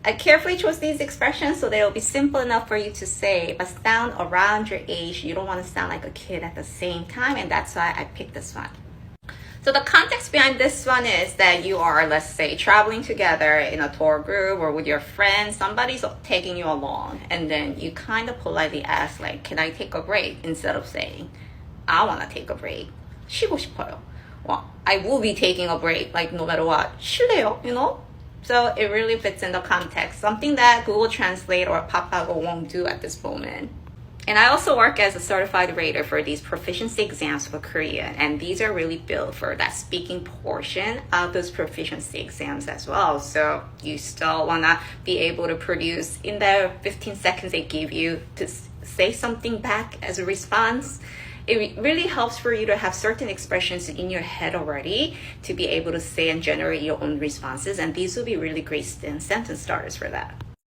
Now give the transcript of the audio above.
I carefully chose these expressions so they'll be simple enough for you to say, but sound around your age. You don't want to sound like a kid at the same time, and that's why I picked this one. So the context behind this one is that you are, let's say, traveling together in a tour group or with your friends. Somebody's taking you along, and then you kind of politely ask, like, can I take a break? Instead of saying, I want to take a break. 쉬고 싶어요. Well, I will be taking a break, like no matter what. 쉴래요, you know? So it really fits in the context. Something that Google Translate or Papago won't do at this moment. And I also work as a certified rater for these proficiency exams for Korean. And these are really built for that speaking portion of those proficiency exams as well. So you still want to be able to produce in the 15 seconds they give you to say something back as a response. It really helps for you to have certain expressions in your head already to be able to say and generate your own responses. And these will be really great sentence starters for that.